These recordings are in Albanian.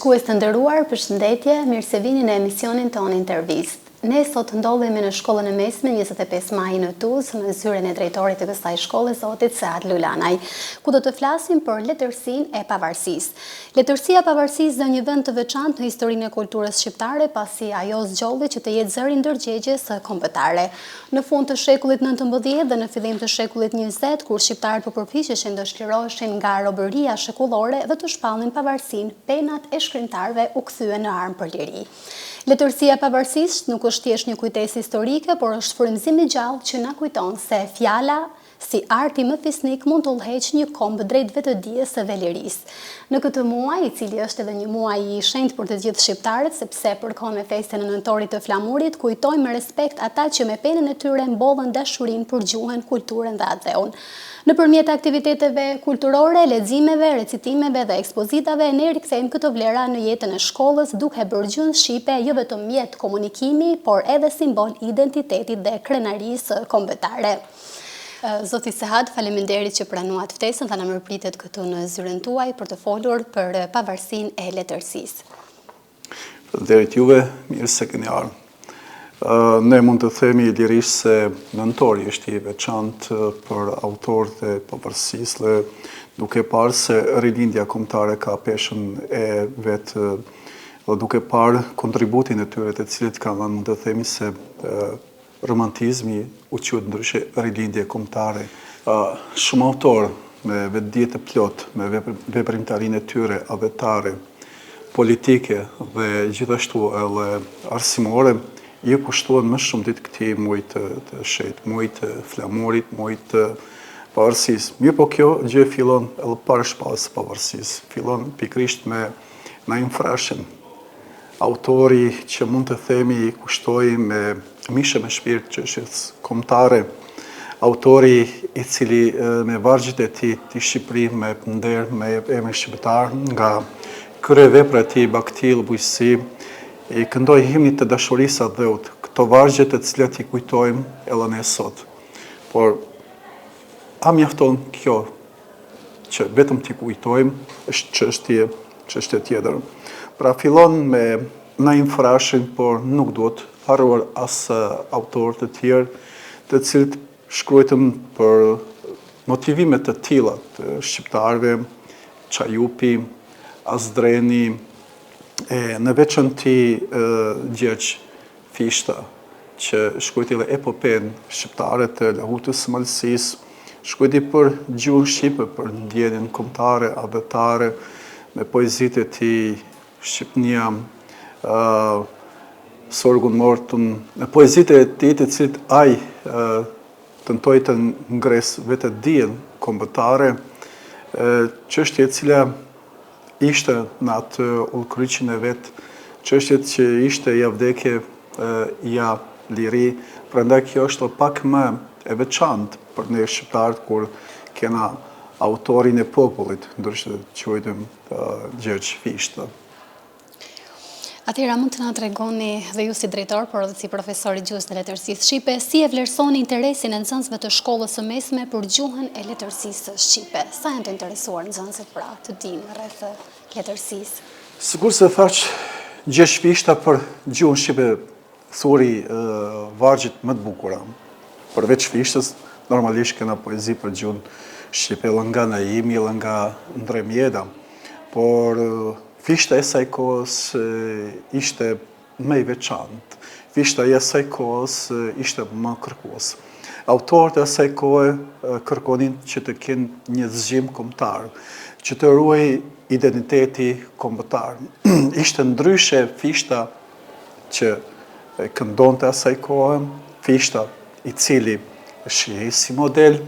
Shikues të nderuar, përshëndetje, mirë se vini në emisionin tonë intervistë. Ne sot ndodhemi në shkollën e mesme 25 Maj në Tuzë, në zyrën e drejtorit të kësaj shkolle, zotit Sead Lulanaj, ku do të flasim për letërsinë e pavarësisë. Letërsia e pavarësisë dhe një vend të veçantë në historinë e kulturës shqiptare, pasi ajo zgjolli që të jetë zëri ndërgjegjes kombëtare. Në fund të shekullit 19 dhe në fillim të shekullit 20, kur shqiptarët po përpiqeshin të shliroheshin nga robëria shekullore dhe të shpallnin pavarësinë, penat e shkrimtarëve u kthyen në armë për liri. Letërsia e pavarësisë nuk është thjesht një kujtesë historike, por është frymëzim i gjallë që na kujton se fjala si arti më fisnik mund të udhëheqë një komb drejt vetëdijes së lirisë. Në këtë muaj, i cili është edhe një muaj i shenjtë për të gjithë shqiptarët, sepse përkon me festën e nëntorit të flamurit, kujtojmë me respekt ata që me penën e tyre mbollën dashurinë për gjuhën, kulturën dhe atëdheun. Nëpërmjet aktiviteteve kulturore, leximeve, recitimeve dhe ekspozitave, ne rikthejmë këto vlera në jetën e shkollës, duke bërë gjuhën shqipe jo vetëm mjet komunikimi, por edhe simbol i identitetit dhe krenarisë kombëtare. Zoti Sead, faleminderit që pranuat ftesën dhe na mirëpritet këtu në zyrën tuaj për të folur për pavarësinë e letërsisë. Faleminderit juve, mirë se keni ardhur. Ne mund të themi lirisht se nëntori është i veçantë për autorët e pavarësisë, duke parë se rilindja kombëtare ka peshën e vetë, dhe duke parë kontributin e tyre të cilët kanë dhënë, mund të themi se romantizmi u quhet ndryshe rilindje kombëtare. Shumë autorë me vetdije të plot, me veprimtarinë e tyre avetare, politike dhe gjithashtu edhe arsimore, i kushtohen më shumë ditë këtij muaji të shetë, muaji të flamurit, muaji të pavarësisë. Mirë, po kjo gjë fillon edhe para shpalljes së pavarësisë. Fillon pikërisht me Naim Frashën, autori që mund të themi i kushtoi me mishe me shpirt çështjes kombëtare, autori i cili me vargjet e tij të Shqipërisë me nder, me emrin shqiptar, nga kryevepra e tij Baktil, Bujqësi, i këndoj himnit të dashurisë së dheut, këto vargje të cilat i kujtojmë edhe ne sot. Por a mjafton kjo që vetëm t'i kujtojmë, është çështje tjetër. Pra fillon me Naim Frashin, por nuk duhet harruar as autorë të tjerë, të cilët shkruajtën për motivime të tilla të shqiptarëve, Çajupi, Azdreni, në veçanti Gjergj Fishta, që shkruajti edhe epopen shqiptare të Lahutës së Malësisë, shkruajti për gjuhën shqipe, për ndjenjen kombëtare, avetare, me poezitë e tij Shqipnia, Sorgun Mortun, me poezitë e tij të cilët ai tentoi të ngresë vetëdijen kombëtare, çështje e cila ishte në atë ullkryqin e vetë, çështje që ishte ja vdekje, ja liri, prandaj kjo është pak më e veçantë për ne shqiptarët kur kena autorin e popullit, ndryshe quajtur Gjergj Fishta. Atëherë, mund të na tregoni dhe ju si drejtor, por edhe si profesor i gjuhës dhe letërsisë shqipe, si e vlerësoni interesin e nxënësve të shkollës së mesme për gjuhën e letërsisë shqipe? Sa janë të interesuar nxënësit pra të dinë rreth letërsisë? Sigur se thash, Gjergj Fishta për gjuhën shqipe thuri vargjet më të bukura. Përveç Fishtës, normalisht kena poezi për gjuhën shqipe, edhe nga Naimi, edhe nga Ndremjeda, por Fishta e saj kohës ishte më i veçantë. Fishta e saj kohës ishte më kërkues. Autorët e saj kohe kërkonin që të kenë një zgjim kombëtar, që të ruaj identiteti kombëtar. Ishte ndryshe Fishta që këndonte asaj kohë, Fishta i cili është si model,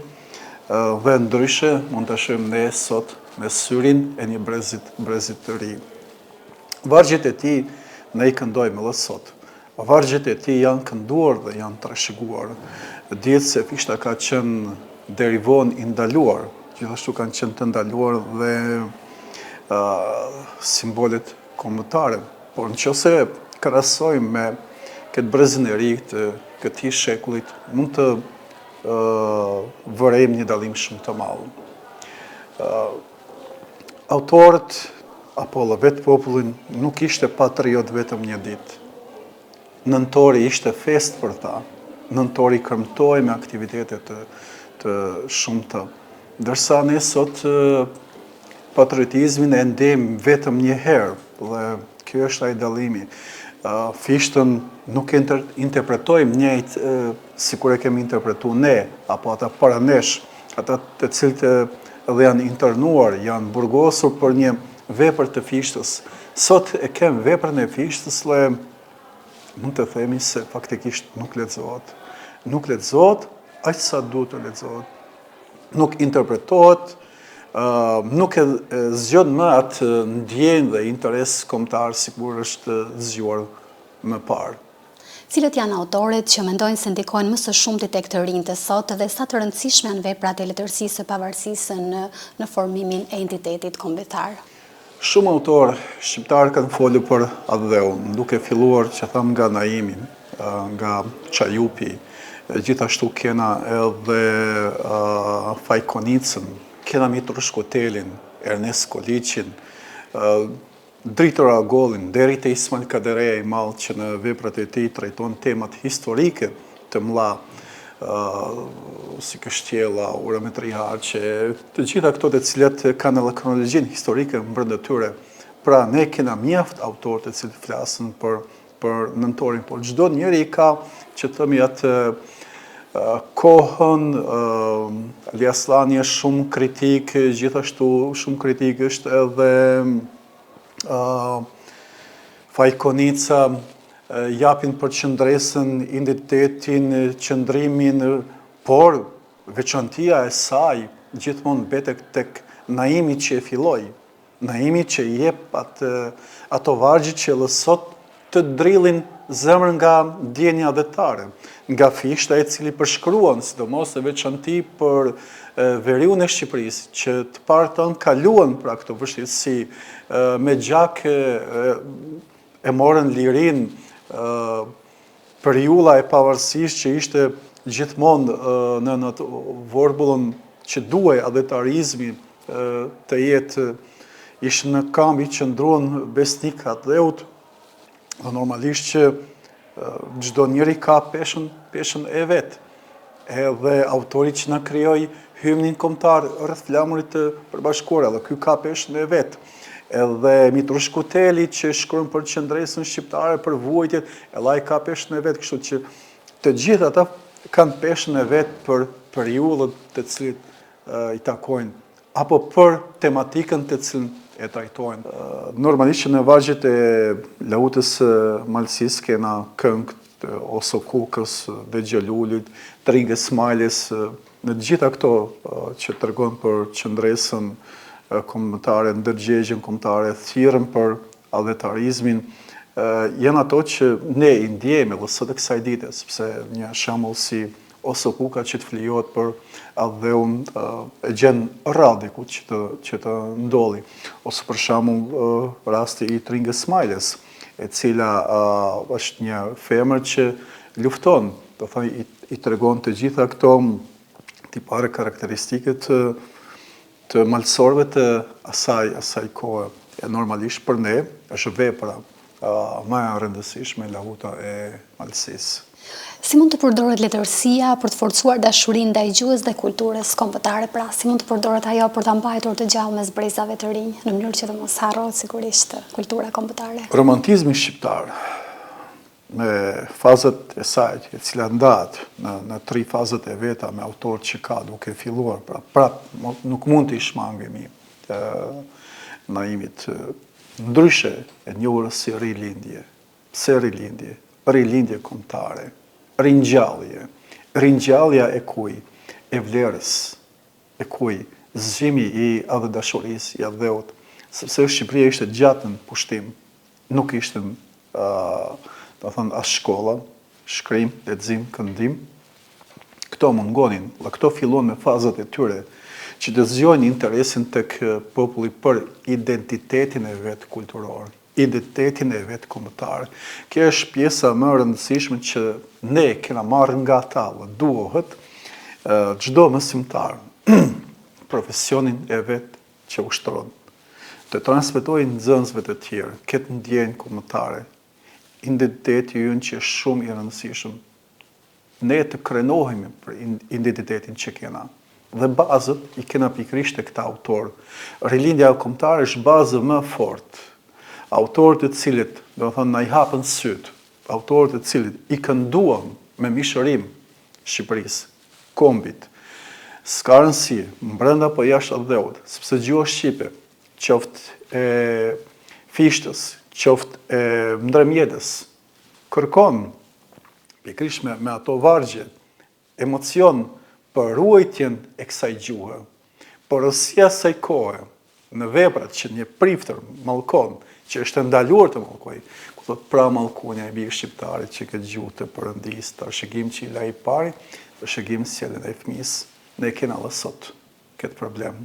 dhe ndryshe mund të shohim ne sot me syrin e një brezit të ri. Vargjet e tij ne i këndojmë edhe sot. Vargjet e tij janë kënduar dhe janë trashëguar. Dihet se Fishta ka qenë deri vonë i ndaluar, gjithashtu kanë qenë të ndaluar dhe simbolet kombëtare. Por nëse krahasojmë me këtë brezin e ri të këtij shekullit, mund të vërejmë një dallim shumë të madh. Autorët apo vetë popullin nuk ishte patriot vetëm një ditë. Nëntori ishte fest për ta. Nëntori kërmtoi me aktivitetet të shumta. Ndërsa ne sot patriotizmin e ndejmë vetëm një herë, dhe kjo është ai dallimi. Fishtën nuk interpretojmë njëjtë si kur e kemi interpretu ne, apo ata para nesh, ata të cilët edhe janë internuar, janë burgosur për një vepër të fishtës. Sot e kem veprën e fishtës dhe mund të themi se faktikisht nuk lexohet. Nuk lexohet aq sa duhet të lexohet. Nuk interpretohet, nuk e zgjon më atë ndjenjë dhe interes kombëtar sikur është zgjuar më parë. Cilët janë autorët që mendojnë se ndikojnë më së shumti tek të rinjtë të sot dhe sa të rëndësishme janë veprat e letërsisë së pavarësisë në formimin e entitetit kombëtar? Shumë autorë shqiptarë kanë folur për Adheun, duke filluar që tham nga Naimi, nga Çajupi, gjithashtu kena edhe Fajkonicën, kena Mitër Shkotelin, Ernest Koliqin, Dritër Agollin, deri te Ismail Kadereja i Madh që në veprat e tij trajton temat historike të mëdha, si Kështjella, Ura me Triharqe, të gjitha këto të cilat kanë edhe kronologjinë historike brenda tyre. Pra ne kena mjaft autorë të cilët flasin për nëntorin, por çdo njeri ka që themi atë kohën, Ali Aslani është shumë kritik, gjithashtu shumë kritik është edhe Fajkonica, japin për qëndresën, identitetin, qëndrimin, por veçantia e saj gjithmonë betet tek Naimi që e filloi. Naimi që jep ato vargje që edhe sot të drillin zemrën nga ndjenja vetare, nga fishta e cili përshkruan, sidomos e veçanti për veriun e Shqipërisë, që të parë tanë kaluan pra këto vështirësi, me gjak e morën lirin, periudha e pavarësisë që ishte gjithmonë në vorbullën që duhej adhetarizmi të jetë, ishte në kambi që ndruan besnikat dheut, dhe normalisht që çdo njeri ka peshën e vetë. Edhe autori që na krijoi hymnin kombëtar rreth flamurit të përbashkuara, dhe ky ka peshën e vetë. Edhe Mitër Shkuteli që shkruan për qendresën shqiptare, për vuajtjet, edhe ai ka peshën e vetë, kështu që të gjithë ata kanë peshën e vetë për periudhët të cilit i takojnë, apo për tematikën të cilën e trajtojnë. Normalisht që në vargjet e Lautës Malësisë kena këngë të Oso Kukës, dhe Gjelulit, Tringës Smajles, në gjitha këto që tregon për qëndresën kombëtare, ndërgjegjen kombëtare, thirrën për adhetarizmin, janë ato që ne i ndjejmë edhe sot e kësaj dite, sepse një shembull si Oso Kuka që të flijohet për Adheun e gjen rradiku që të ndodhi, ose për shembull rasti i Tringës Smajles, e cila është një femër që lufton, do thënë i tregon të gjitha këto tipare karakteristike të malësorëve të asaj kohe. E normalisht për ne është vepra më e rëndësishme Lahuta e Malësisë. Si mund të përdoret letërsia për të forcuar dashurinë ndaj gjuhës dhe kulturës kombëtare, pra si mund të përdoret ajo për ta mbajtur të gjallë mes brezave të rinj, në mënyrë që të mos harrohet sigurisht kultura kombëtare? Romantizmi shqiptar, me fazat e saj, e cila ndahet në 3 fazat e veta me autorët që ka duke filluar, pra nuk mund të i shmangemi Naimit, ndryshe e njohur si rilindje. Pse rilindje? Rilindje kombëtare, ringjallje. Ringjallja e kuj? E vlerës. E kuj? Zgjimi i dashurisë, i Adheut. Sepse Shqipëria ishte gjatë në pushtim, nuk ishte do thënë as shkolla, shkrim, lexim, këndim. Këto mungonin, dhe këto fillon me fazat e tyre që të zgjojnë interesin tek populli për identitetin e vet kulturor, identitetin e vet kombëtar. Kjo është pjesa më e rëndësishme që ne kena marrë nga ata, dhe duhet çdo mësimtar profesionin e vet që ushtron. të transmetojnë nxënësve të tjerë, këtë ndjenjë kombëtare, identiteti ynë që është shumë i rëndësishëm, ne të krenohemi për identitetin që kena. Dhe bazët i kena pikrisht e këta autorë. Rilindja kombëtare është bazë më fort. Autorët e cilit, do të thonë, na i hapën syt, autorët e cilit i kënduam me mishërim Shqipërisë, kombit, s'ka rëndësi, brenda po jashtë dheut, sepse gjuha shqipe, qoftë e fishtës, qoftë e ndërmjetës, kërkon, pikrisht me ato vargje, emocion për ruajtjen e kësaj gjuhe, për rësia saj kohë, në veprat që një priftër mallkon, që është ndaluar të mallkoj, ku thot pra mallkonja e birë shqiptarit që këtë gjuhë të përëndis, të shëgim që i la i pari, të shëgim sjellën e fëmis, ne kena dhe sot këtë problem.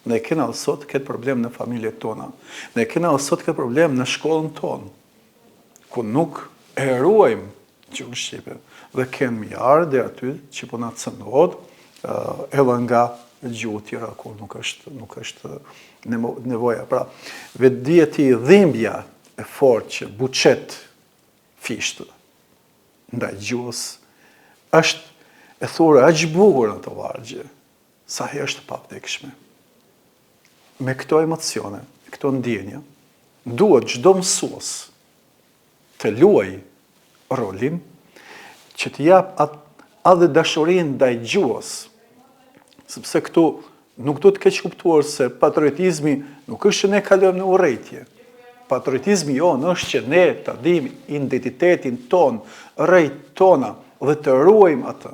Ne kena dhe sot këtë problem në familjet tona. Ne kena dhe sot këtë problem në shkollën tonë, ku nuk e ruajmë gjuhën shqipe. Dhe kenë mjarë dhe aty që po na cënohet edhe nga gjuhë tjera, ku nuk është nevoja. Pra, vetëdijeti dhimbja e fort që buqet fishtë ndaj gjuhës është e thurë aq bukur në të vargje, sa herë është pavdekshme. Me këto emocione, këto ndjenja, duhet çdo mësues të luaj rolin që të jap atë dashurinë ndaj gjuhës, sepse këtu nuk do të keq kuptuar se patriotizmi nuk është që ne kalojmë në urrejtje. Patriotizmi jonë është që ne të dim identitetin ton, rrejt tona dhe të ruajmë atë.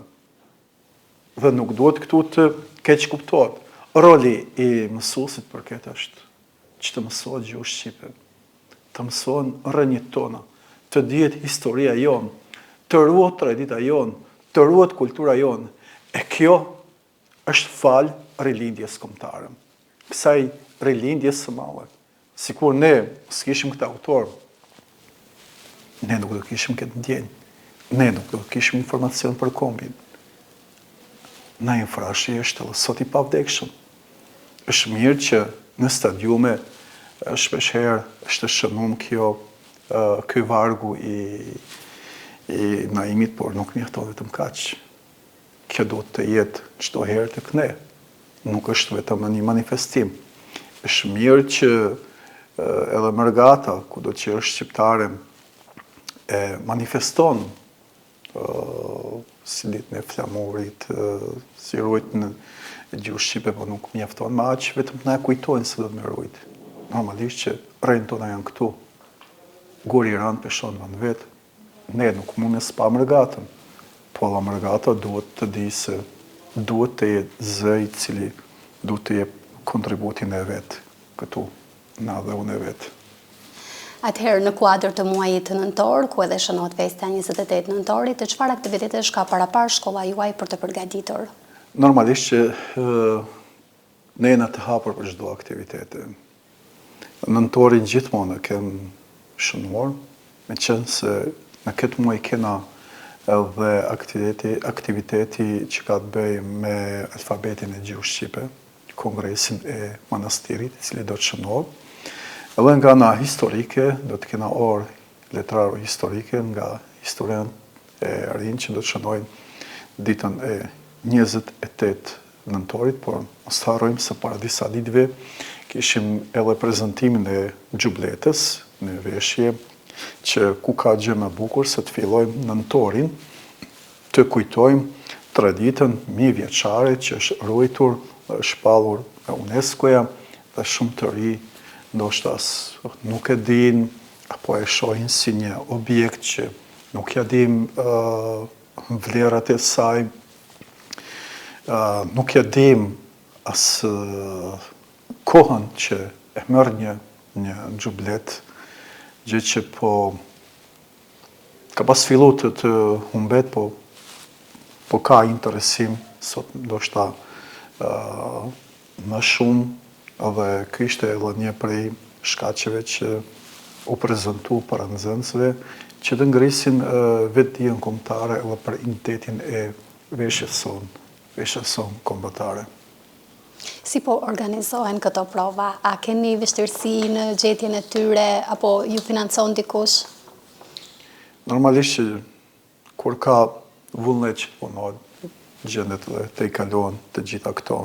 Dhe nuk duhet këtu të keq kuptohet. Roli i mësuesit për këtë është që të mësohet gjuhë shqipe, të mësohen rrënjët tona, të dihet historia jonë, të ruhet tradita jonë, të ruhet kultura jonë. E kjo është falë rilindjes kombëtare. Kësaj rilindjes së madhe. Sikur ne s'kishim këtë autor, ne nuk do kishim këtë ndjenjë, ne nuk do kishim informacion për kombin. Na infrashi është edhe sot i pavdekshëm. Është mirë që në stadiume shpeshherë është shënum ky vargu i Naimit, por nuk mjafton vetëm kaq. Kjo do të jetë çdo herë tek ne. Nuk është vetëm një manifestim. Është mirë që edhe Mërgata, kudo që është shqiptare, e manifeston si ditën e flamurit, si ruajtjen e gjuhës shqipe, po nuk mjafton me aq, vetëm na kujtojnë se do të më ruajt. Normalisht që rrejnë tona janë këtu. Guri i rënd peshon vend vet. Ne nuk mund të pa Mërgatën, po la Mërgata duhet të di se duhet të jetë zë i cili duhet të jep kontributin e vet këtu, na dhe unë e vet. Atëherë, në kuadër të muajit nëntor, ku edhe shënohet festa 28 nëntorit, të çfarë aktivitetesh ka parapar shkolla juaj për të përgatitur? Normalisht që ne jena të hapur për çdo aktivitete. Nëntorin gjithmonë kem shënuar, me qenë se në këtë muaj kena edhe aktiviteti që ka të bëjë me alfabetin e gjuhës shqipe, kongresin e manastirit, i cili do të shënohet. Edhe nga ana historike, do të kena orë letraro historike nga historian e rinj që do të shënojnë ditën e 28 nëntorit, por mos harrojmë se para disa ditëve kishim edhe prezantimin e xhubletës në veshje, që ku ka gjë më bukur se të fillojmë nëntorin, të kujtojmë traditën mijëvjeçare që është ruajtur dhe është shpallur nga UNESCO-ja dhe shumë të ri ndoshta nuk e din, apo e shohin si një objekt që nuk ja dim vlerat e saj, nuk ja dim as kohën që e merr një xhublet, gjë që po ka pas fillu të humbet, po ka interesim sot ndoshta më shumë. Edhe ky ishte edhe një prej shkaqeve që u prezantu para nxënësve, që të ngrisin vetdijen kombëtare edhe për identitetin e veshjes son kombëtare. Si po organizohen këto prova? A keni vështirësi në gjetjen e tyre, apo ju financon dikush? Normalisht që kur ka vullnet që punohet, gjendet dhe të i kalohen të gjitha këto.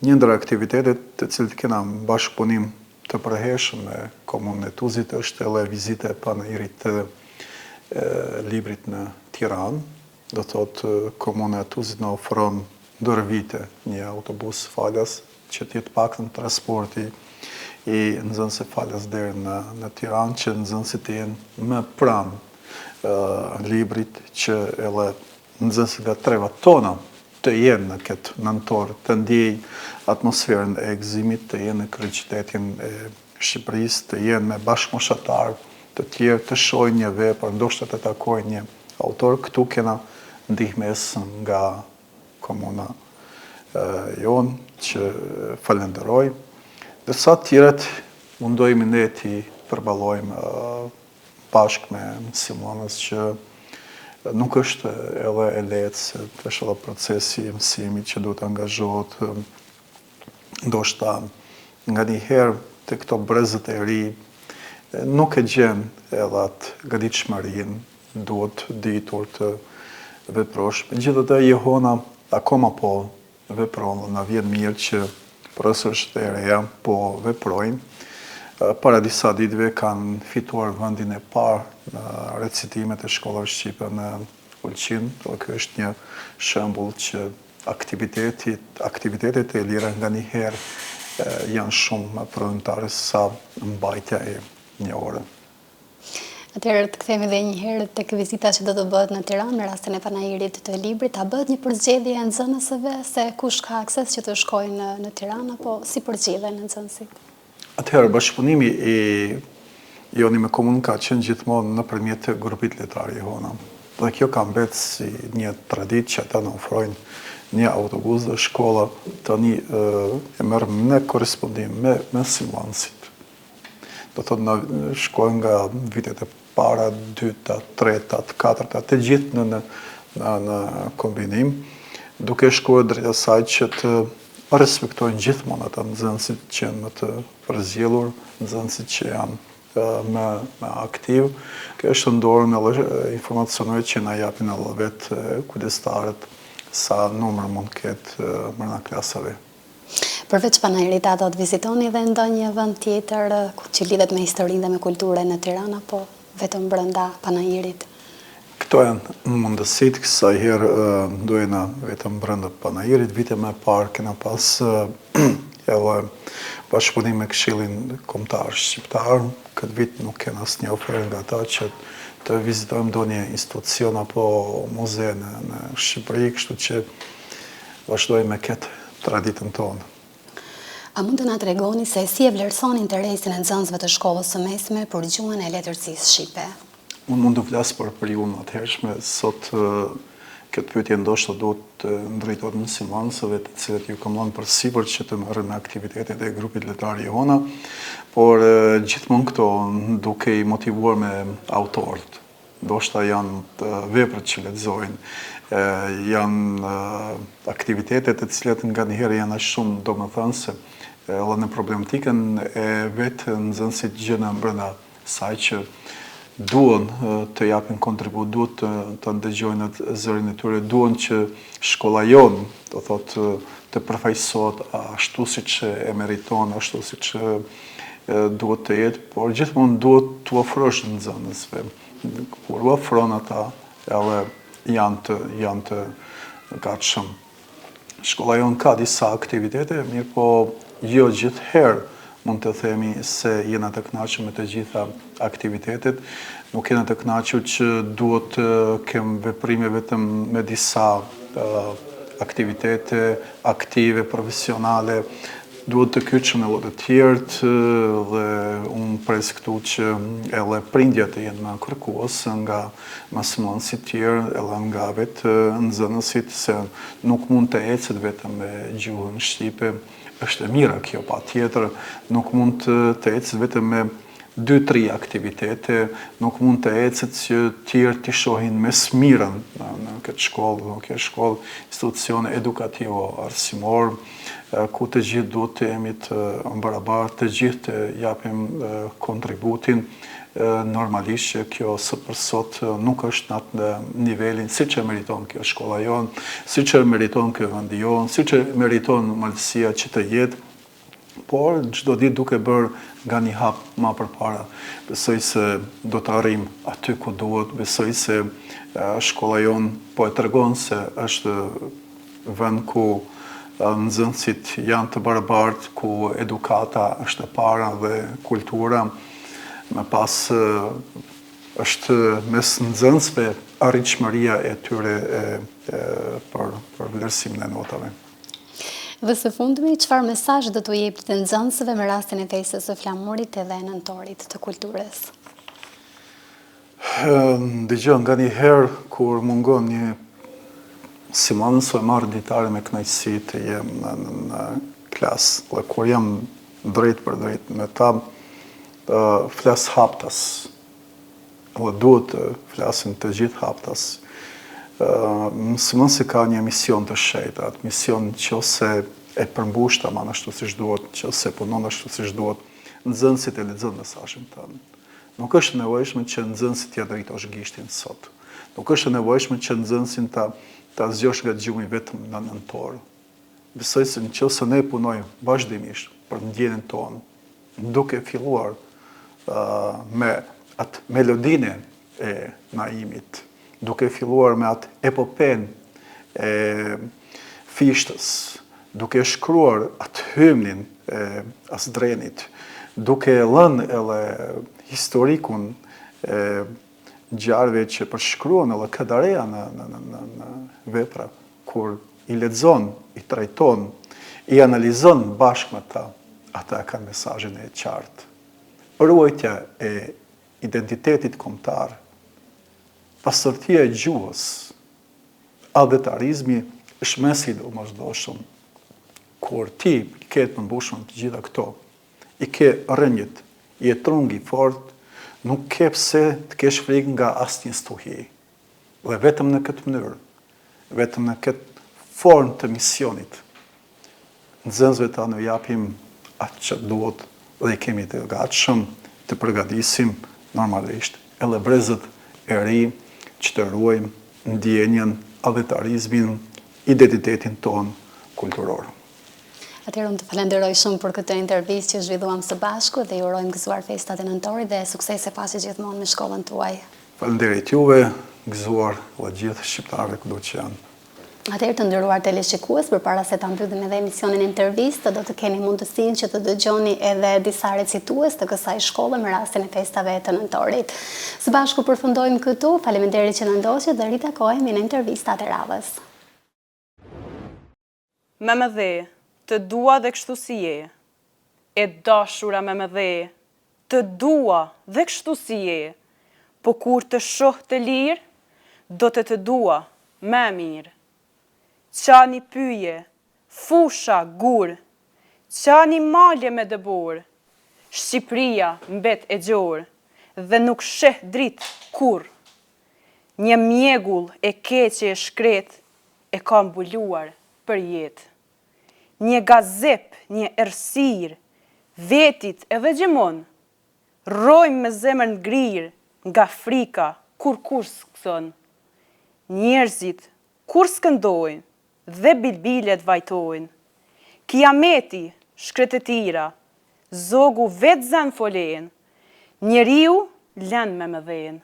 Një ndër aktivitetet të cilët kena bashkëpunim të përhershëm me komunën e Tuzit është edhe vizite e panairit të librit në Tiranë. Do thotë komuna e Tuzit në ofron ndër vite një autobus falas që t'jetë paktën transporti i nxënësve falas deri në Tiranë, që nxënësit të jenë më pranë librit, që edhe nxënësit nga trevat tona të jenë në këtë nëntor, të ndjej atmosferën e gëzimit, të jenë në kryeqytetin e Shqipërisë, të jenë me bashkëmoshatarë të tjerë, të shohin një vepër, ndoshta të takojnë një autor. Këtu kena ndihmes nga komuna jonë, që falenderoj. Dërsa tjerët mundohemi ne t'i përballojmë bashkë me mësimonës, që nuk është edhe e lehtë, se është edhe procesi i mësimit që duhet angazhohet. Ndoshta nganjëherë të këto brezët e ri nuk e gjen edhe atë gatishmërinë, duhet ditur të veprosh. Megjithatë, Jehona akoma po vepron dhe na vjen mirë që profesorët e reja po veprojnë. Para disa ditëve kanë fituar vendin e parë në recitimet e shkollave shqipe në Ulqin. Kjo është një shembull që aktivitetet e lira nganjëherë janë shumë më prodhimtare sa mbajtja e një ore. Atëherë të kthehemi edhe një herë tek vizita që do të bëhet në Tiranë në rastin e panairit të librit. A bëhet një përzgjedhje e nxënësve se kush ka akses që të shkojnë në Tiranë, apo si përgjigjen nxënësit? Atëherë, bashkëpunimi i joni me komunën ka qenë gjithmonë nëpërmjet grupit letar Jehona. Dhe kjo ka mbetë si një traditë që ata në ofrojnë një autobus dhe shkolla tani e merr në korrespondim me mësuesit. Do thotë na shkojnë nga vitet e para, dyta, treta, katërta, të gjithë në kombinim, duke shkuar drejt asaj që të respektojnë gjithmonë ata nxënësit që janë më të përzgjedhur, nxënësit që janë më aktiv. Kjo është ndorën edhe informacioneve që na japin edhe vetë kujdestarët, sa numër mund ketë brenda klasave. Përveç panairit, a do të vizitoni dhe ndonjë vend tjetër që lidhet me historinë dhe me kulturën në Tiranë, apo vetëm brenda panairit? Këto janë mundësit, kësaj herë dojna vetëm brenda panairit. Vite më parë kena pas edhe bashkëpunim me Këshillin Kombëtar Shqiptar. Këtë vit nuk kena asnjë ofertë nga ata që të vizitojmë ndonjë institucion apo muze në Shqipëri, kështu që vazhdojmë me këtë traditën tonë. A mund të na tregoni se si e vlerësoni interesin e nxënësve të shkollës së mesme për gjuhën e letërsisë shqipe? Unë mund të flas për periudhën atëhershme. Sot këtë pyetje ndoshta duhet të ndrejtohet mësuesve, të cilët ju kam lënë përsipër që të merren me aktivitetet e grupit letar Jehona, por gjithmonë këto duke i motivuar me autorët. Ndoshta janë veprat që lexojnë, janë aktivitetet të cilat nganjëherë janë aq shumë domethënëse, edhe në problematikën e vetë nxënësit gjëna brenda saj që duan të japin kontribut, duhet të ndëgjojnë atë zërin e tyre, duan që shkolla jonë, do thotë, të përfaqësohet ashtu siç e meriton, ashtu siç duhet të jetë, por gjithmonë duhet të ofrosh nxënësve. Kur u ofron ata, edhe janë të gatshëm. Shkolla jonë ka disa aktivitete, mirë po jo gjithherë mund të themi se jena të kënaqur me të gjitha aktivitetet. Nuk jena të kënaqur që duhet të kem veprime vetëm me disa aktivitete aktive, profesionale. Duhet të kyçëm edhe të tjerët, dhe unë pres këtu që edhe prindjat të jenë më kërkues nga mësuesit tjerë, edhe nga vetë nxënësit, se nuk mund të ecet vetëm me gjuhën shqipe. Është e mira kjo, patjetër, nuk mund të ecë vetëm me 2-3 aktivitete, nuk mund të ecet që tjerë të shohin me smirën në këtë shkollë, nuk e shkollë institucione edukative arsimor, ku të gjithë duhet të jemi të barabartë, të gjithë të japim kontributin, normalisht që kjo së për sot nuk është në atë nivelin si që meriton kjo shkolla jonë, si që meriton kjo vendi jonë, si që meriton malësia që të jetë, por çdo ditë duke bërë nga një hap ma përpara. Besoj se do të arrim aty ku duhet, besoj se shkolla jonë po e tregon se është vend ku nxënësit janë të barabartë, ku edukata është e para dhe kultura, me pas është mes nxënësve arritshmëria e tyre për vlerësimin e notave. Dhe së fundmi, çfarë mesazh do t'u jepni të nxënësve me rastin e festës së flamurit edhe nëntorit të kulturës? Dëgjoj, nga një herë kur mungon një si mënës e marrë ditare me kënaqësi të jem në klasë, dhe kur jam drejt për drejt me ta, flas haptas, dhe duhet të flasin të gjithë haptas. Mësë ka një mision të shejtë, atë mision që ose e përmbusht aman ashtu si shduhet, që ose punon ashtu si shduhet, nxënësit e lexon mesazhin tënd. Nuk është nevojshme që nxënësit ja drejtosh gishtin sot. Nuk është nevojshme që nxënësin ta zgjosh nga gjumi vetëm në nëntor. Besoj se nëse ne punojmë vazhdimisht për ndjenjen tonë, duke filluar me atë melodinë e naimit, duke filluar me atë epopen e fishtës, duke shkruar atë hymnin e Asdrenit, duke lënë edhe historikun e ngjarjeve që përshkruan edhe Kadareja në vepra, kur i lexon, i trajton, i analizon bashkë me ta, ata kanë mesazhin e qartë. Ruajtja e identitetit kombëtar, pastërtia e gjuhës, adhetarizmi është mesi domosdoshëm. Kur ti ke të mbushur të gjitha këto, i ke rrënjët, i e trungi fort, nuk ke pse të kesh frikë nga asnjë stuhi. Dhe vetëm në këtë mënyrë, vetëm në këtë formë të misionit, nxënësve ta në japim atë që duhet dhe i kemi të gatshëm të përgatisim normalisht edhe brezët e ri që të ruajmë ndjenjen, adhetarizmin, identitetin ton kulturor. Atëherë unë të falenderoj shumë për këtë intervistë që zhvilluam së bashku dhe ju urojmë gëzuar festat e nëntorit dhe suksese pasi gjithmonë me shkollën tuaj. Falenderit juve, gëzuar dhe gjithë shqiptarëve kudo që janë. Atëherë të nderuar teleshikues, përpara se ta mbyllim edhe emisionin intervistë, do të keni mundësinë që të dëgjoni edhe disa recitues të kësaj shkolle me rastin e festave të nëntorit. Së bashku përfundojmë këtu, faleminderit që na ndoqët dhe ritakohemi në intervistat e radhës. Me më dhe, të dua dhe kështu si je, e dashura me më dhe, të dua dhe kështu si je, po kur të shoh të lirë, do të dua me mirë. Qani pyje, fusha, gur, qani malje me dëbor, Shqipëria mbet e gjor, dhe nuk sheh drit kur. Një mjegull e keqe e shkret, e ka mbuluar për jetë. Një gazep, një ersir, vetit edhe gjemon, rojmë me zemër në grirë, nga frika, kur s'këson. Njerëzit, kur s'këndojnë, dhe bilbilet vajtojnë. Kiameti, shkretetira, zogu vetë zën folen, njeriu lën me më dhen.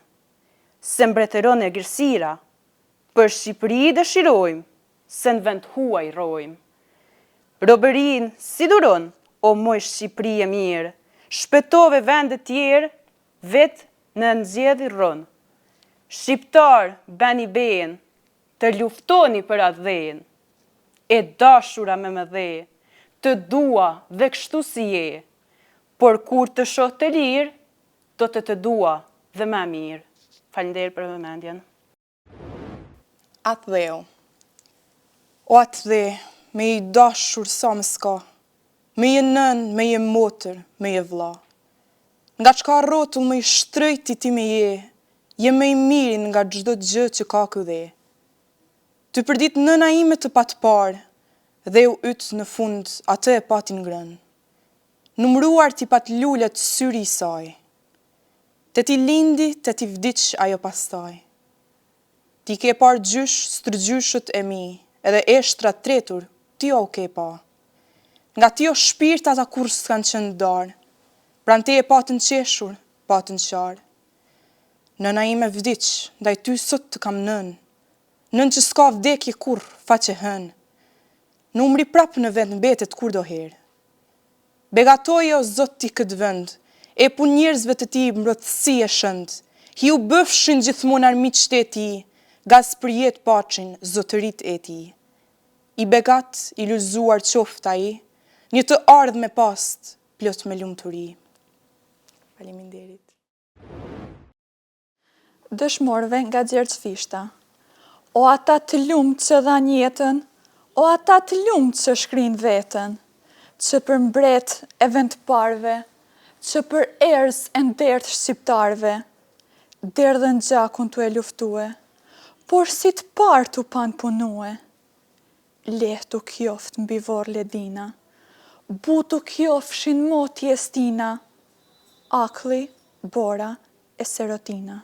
Se mbretëron e gërsira, për Shqipëri dëshirojmë, se në vend huaj rojmë. Robërin, si duron, o moj Shqipëri e mirë, shpetove vendet tjerë, vetë në nëzjedhi rronë. Shqiptar, beni ben, të luftoni për atë dhenë, e dashura me më dhe, të dua dhe kështu si je, por kur të shoh të lirë, do të dua dhe më mirë. Falenderoj për vëmendjen. Atë dheu, o atë dhe, me i dashur sa më s'ka, me i nën, me i motër, me i vlla. nga çka rrotull më i shtrejti ti me je më i mirin nga çdo gjë që ka këdhe. Ty përdit nëna ime të patë parë, dhe u ytë në fund atë e pati ngrënë. Numruar ti patë lullet syri i saj. Te ti lindi, te ti vdiq ajo pastaj. Ti ke parë gjysh strëgjyshët e mi, edhe eshtra tretur, ti o ke pa. Nga ti o shpirt ata kur s'kan qenë darë, pran te e patën qeshur, patën qarë. Nëna ime vdiq, ndaj ty sot të kam nën që s'ka vdekje kur, faqe hën. Numri prap në vend mbetet kur do herë. Begatoje o zot ti këtë vend, e pun njerëzve të ti mbrotësi e shënd, hi u bëfshin gjithmon armiqt e ti, gaz për jetë pachin zotërit e ti. I begat, i lullzuar qofta i, një të ardh me past, plot me lumturi. Faleminderit. Dëshmorëve nga Gjergjfishta. O ata të lumt që dhan jetën, o ata të lumt që shkrin vetën, që për mbret e vend parve, që për erës e ndert shqiptarve, derdhen gjakun të e luftue, por si të partë u pan punue. Lehtu kjoft mbi vor ledina, butu kjofshin moti e stina, akli, bora e serotina.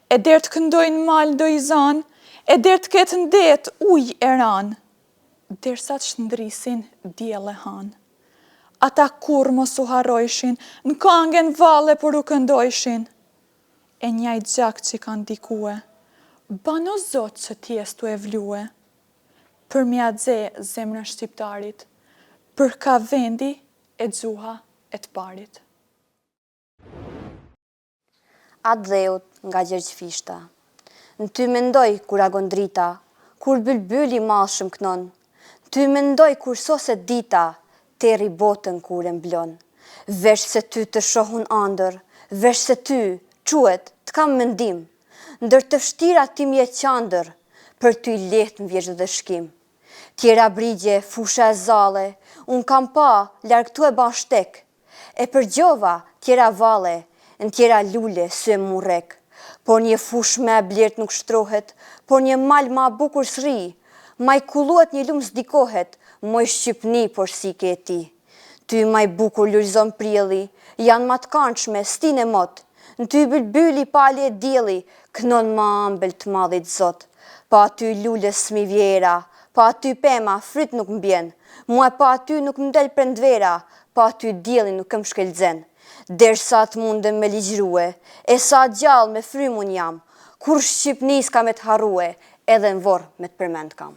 E dert këndojnë mal do i zanë, e dert ketë ndet uj e ranë, dersa të shndrisin djele hanë. Ata kur mos u harrojshin, në kangen valle por u këndojshin. E njajt gjak që kanë dikue, bano zot që tjes tu e vlue. Për mja dze zemrën shqiptarit, për ka vendi e gjuha e të parit. Atë dheut nga Gjergjfishta. Në ty mendoj kur agon drita, kur bylbyli mashëm kënon. Ty mendoj kur sose dita, teri botën kur e mblon. Vesh se ty të shohun andër, vesh se ty, quet, të kam mendim. Ndër të fshtira ti mje qandër, për ty let më vjesh dhe shkim. Tjera brigje, fusha e zale, unë kam pa, larg tu e ban shtek. E për gjova, tjera vale, në tjera lule, sy e murek. Por një fush me blert nuk shtrohet, por një mal ma bukur sri, ma i kulluat një lumë s'dikohet, moj shqipni por si ke ti. Ty ma i bukur lullzon prieli, janë ma të kançme, stine mot, në ty bylbyli pali e djeli, kënon ma ambel të madhit zot. Pa ty lulle s'mi vjera, pa ty pema, fryt nuk mbjen, mua pa ty nuk mdel prendvera, pa ty djeli nuk këm shkelzen. Dersa të mundem me ligjrue, e sa gjallë me frymun jam, kur Shqipnis ka me të harrue, edhe në vorë me të përmend kam.